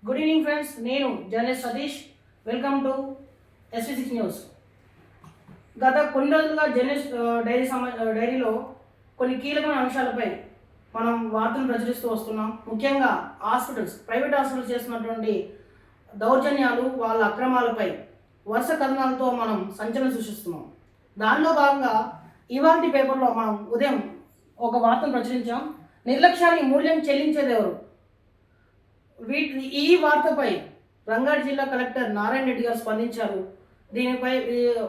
Good evening friends, నేను journalist Satish. Welcome to SV6 news. గత కొన్ని రోజులుగా జర్నలిస్ట్ డైరీలో కొన్ని కీలకమైన అంశాలపై మనం వార్తలు ప్రచురిస్తూ వస్తున్నాం. ముఖ్యంగా ప్రైవేట్ హాస్పిటల్స్ చేస్తున్నటువంటి దౌర్జన్యాలు, వాళ్ళ అక్రమాలపై వరుస కథనాలతో మనం సంచలనం సృష్టిస్తున్నాం. దానిలో భాగంగా ఇవాల్టి పేపర్లో మనం ఉదయం ఒక వార్తను ప్రచురించాం. నిర్లక్ష్యానికి మూల్యం చెల్లించేది ఎవరు? ఈ వార్తపై రంగారెడ్డి జిల్లా కలెక్టర్ నారాయణ రెడ్డి గారు స్పందించారు. దీనిపై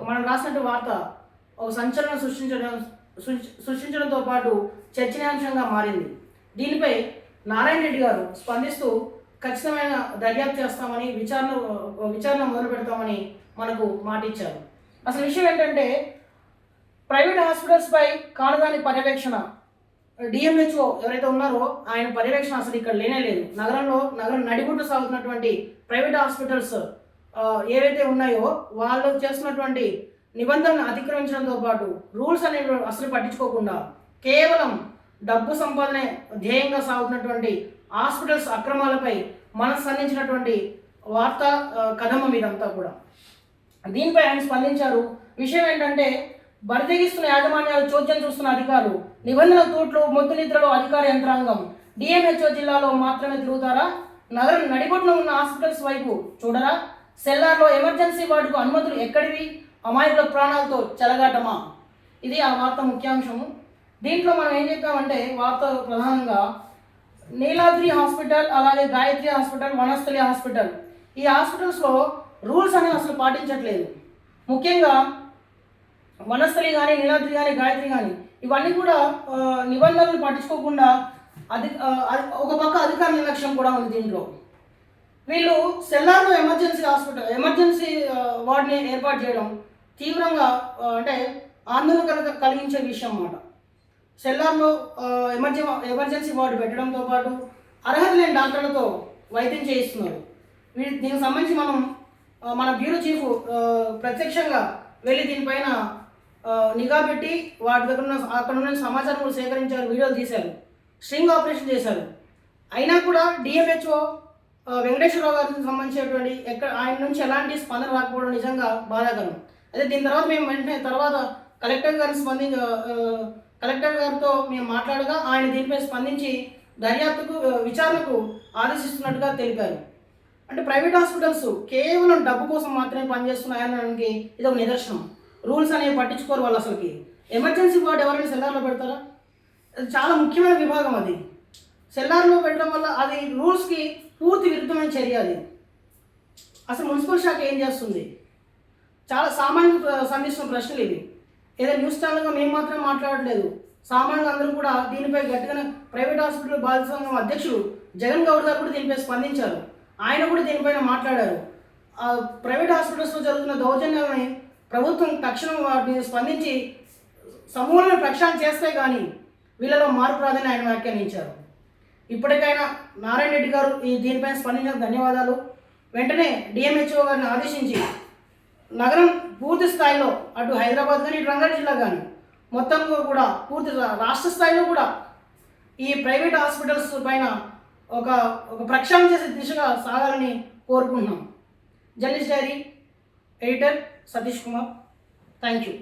మనం రాసినట్టు వార్త ఒక సంచలనం సృష్టించడంతో పాటు చర్చనీయాంశంగా మారింది. దీనిపై నారాయణ రెడ్డి గారు స్పందిస్తూ ఖచ్చితమైన దర్యాప్తు చేస్తామని, విచారణ మొదలు పెడతామని మనకు మాట ఇచ్చారు. అసలు విషయం ఏంటంటే, ప్రైవేట్ హాస్పిటల్స్పై కాలదాని పర్యవేక్షణ డిఎంహెచ్ఓ ఎవరైతే ఉన్నారో ఆయన పర్యవేక్షణ అసలు ఇక్కడ లేనేలేదు. నగరం నడిబొడ్డు సాగుతున్నటువంటి ప్రైవేట్ హాస్పిటల్స్ ఏవైతే ఉన్నాయో వాళ్ళు చేస్తున్నటువంటి నిబంధనలను అతిక్రమించడంతో పాటు రూల్స్ అనేవి అసలు పట్టించుకోకుండా కేవలం డబ్బు సంపాదనే ధ్యేయంగా సాగుతున్నటువంటి హాస్పిటల్స్ అక్రమాలపై మనకు సంధించినటువంటి వార్తా కథనం ఇదంతా కూడా. దీనిపై ఆయన స్పందించారు. విషయం ఏంటంటే, బరితెగిస్తున్న యాజమాన్యాలు, చోద్యం చూస్తున్న అధికారులు, నిబంధనల తూట్లు, మొద్దు నిద్రలో అధికార యంత్రాంగం డిఎంహెచ్ఓ జిల్లాలో మాత్రమే తిరుగుతారా? నగరం నడిబొట్టున ఉన్న హాస్పిటల్స్ వైపు చూడరా? సెల్లార్లో ఎమర్జెన్సీ వార్డుకు అనుమతులు ఎక్కడివి? అమాయకుల ప్రాణాలతో చెలగాటమా? ఇది ఆ వార్త ముఖ్యాంశము. దీంట్లో మనం ఏం చెప్పామంటే, వార్త ప్రధానంగా నీలాద్రి హాస్పిటల్, అలాగే గాయత్రి హాస్పిటల్, వనస్థలి హాస్పిటల్, ఈ హాస్పిటల్స్లో రూల్స్ అనేవి అసలు పాటించట్లేదు. ముఖ్యంగా వనస్థలి కానీ, నీలాద్రి కానీ, గాయత్రి కానీ ఇవన్నీ కూడా నిబంధనలు పట్టించుకోకుండా ఒక పక్క అధికార నిర్లక్ష్యం కూడా ఉంది. దీంట్లో వీళ్ళు సెల్లార్లో ఎమర్జెన్సీ వార్డుని ఏర్పాటు చేయడం తీవ్రంగా అంటే ఆందోళన కలిగించే విషయం అన్నమాట. సెల్లార్లో ఎమర్జెన్సీ వార్డు పెట్టడంతో పాటు అర్హత లేని డాక్టర్లతో వైద్యం చేయిస్తున్నారు. దీనికి సంబంధించి మన బ్యూరో చీఫ్ ప్రత్యక్షంగా వెళ్ళి దీనిపైన నిఘా పెట్టి వాటి దగ్గర అక్కడ ఉన్న సమాచారం కూడా సేకరించారు, వీడియోలు తీశారు, స్ట్రింగ్ ఆపరేషన్ చేశారు. అయినా కూడా డిఎంహెచ్ఓ వెంకటేశ్వరరావు గారికి సంబంధించినటువంటి ఆయన నుంచి ఎలాంటి స్పందన రాకపోవడం నిజంగా బాధాకరం. అదే దీని తర్వాత మేము వెంటనే కలెక్టర్ గారితో మేము మాట్లాడగా ఆయన దీనిపై స్పందించి విచారణకు ఆదేశిస్తున్నట్టుగా తెలిపారు. అంటే ప్రైవేట్ హాస్పిటల్స్ కేవలం డబ్బు కోసం మాత్రమే పనిచేస్తున్నాయనడానికి ఇది ఒక నిదర్శనం. రూల్స్ అనేవి పట్టించుకోరు వాళ్ళు. అసలుకి ఎమర్జెన్సీ వార్డు ఎవరైనా సెల్లార్లో పెడతారా? అది చాలా ముఖ్యమైన విభాగం. అది సెల్లార్లో పెట్టడం వల్ల అది రూల్స్కి పూర్తి విరుద్ధమైన చర్య. అది అసలు మున్సిపల్ శాఖ ఏం చేస్తుంది? చాలా సామాన్యులు సంధిస్తున్న ప్రశ్నలు ఇవి. ఏదో న్యూస్ ఛానల్గా మేము మాత్రం మాట్లాడట్లేదు. సామాన్యులు అందరూ కూడా దీనిపై గట్టిగా ప్రైవేట్ హాస్పిటల్ బాధిత సంఘం అధ్యక్షుడు జగన్ గౌడ్ గారు కూడా దీనిపై స్పందించారు. ఆయన కూడా దీనిపైన మాట్లాడారు. ప్రైవేట్ హాస్పిటల్స్లో జరుగుతున్న దౌర్జన్యాలని ప్రభుత్వం తక్షణం వాటిని స్పందించి సమూలమైన ప్రక్షాళన చేస్తే కానీ వీళ్ళలో మార్పు రాదని ఆయన వ్యాఖ్యానించారు. ఇప్పటికైనా నారాయణ రెడ్డి గారు దీనిపైన స్పందించిన ధన్యవాదాలు. వెంటనే డిఎంహెచ్ఓ గారిని ఆదేశించి నగరం పూర్తి స్థాయిలో అటు హైదరాబాద్ కానీ, ఇటు రంగారెడ్డి జిల్లా కానీ మొత్తంలో కూడా పూర్తి రాష్ట్ర స్థాయిలో కూడా ఈ ప్రైవేట్ హాస్పిటల్స్ పైన ఒక ప్రక్షాళన చేసే దిశగా సాగాలని కోరుకుంటున్నాం. Journalist dairy editor Satish Kumar. Thank you.